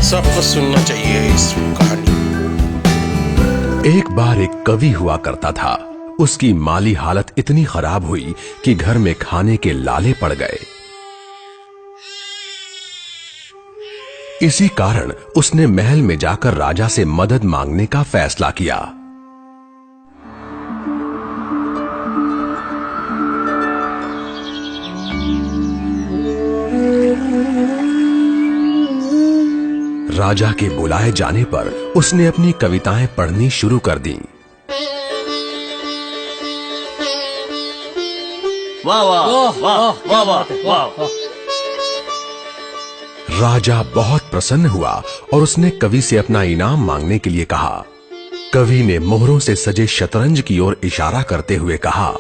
सबको सुनना चाहिए इस कहानी। एक बार एक कवि हुआ करता था। उसकी माली हालत इतनी खराब हुई कि घर में खाने के लाले पड़ गए। इसी कारण उसने महल में जाकर राजा से मदद मांगने का फैसला किया। राजा के बुलाए जाने पर उसने अपनी कविताएं पढ़नी शुरू कर दी। वाह वाह वाह वाह वाह वाह। राजा बहुत प्रसन्न हुआ और उसने कवि से अपना इनाम मांगने के लिए कहा। कवि ने मोहरों से सजे शतरंज की ओर इशारा करते हुए कहा,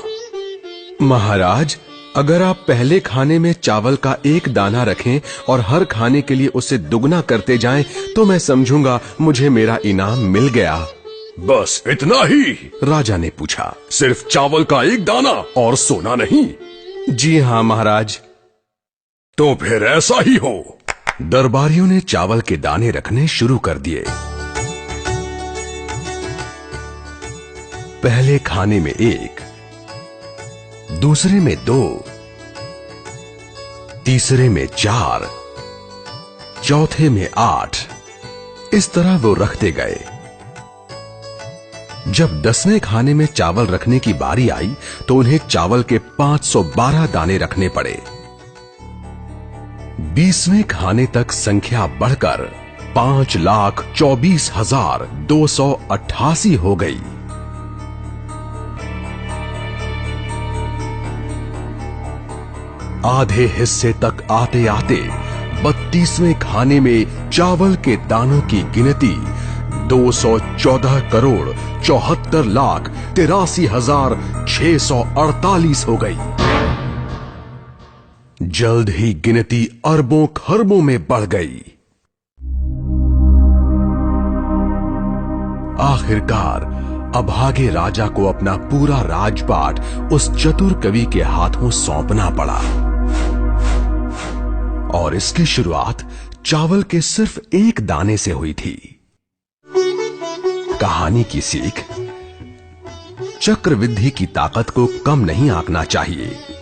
महाराज, अगर आप पहले खाने में चावल का एक दाना रखें और हर खाने के लिए उसे दुगना करते जाएं, तो मैं समझूंगा मुझे मेरा इनाम मिल गया। बस इतना ही? राजा ने पूछा। सिर्फ चावल का एक दाना और सोना नहीं? जी हाँ महाराज। तो फिर ऐसा ही हो। दरबारियों ने चावल के दाने रखने शुरू कर दिए। पहले खाने में 1, दूसरे में 2, तीसरे में 4, चौथे में 8। इस तरह वो रखते गए। जब 10वें खाने में चावल रखने की बारी आई तो उन्हें चावल के 512 दाने रखने पड़े। 20वें खाने तक संख्या बढ़कर 5,24,288 हो गई। आधे हिस्से तक आते आते 32वें खाने में चावल के दानों की गिनती 214,74,83,648 हो गई। जल्द ही गिनती अरबों खरबों में बढ़ गई। आखिरकार अभागे राजा को अपना पूरा राजपाट उस चतुर कवि के हाथों सौंपना पड़ा। और इसकी शुरुआत चावल के सिर्फ एक दाने से हुई थी। कहानी की सीख, चक्रवृद्धि की ताकत को कम नहीं आंकना चाहिए।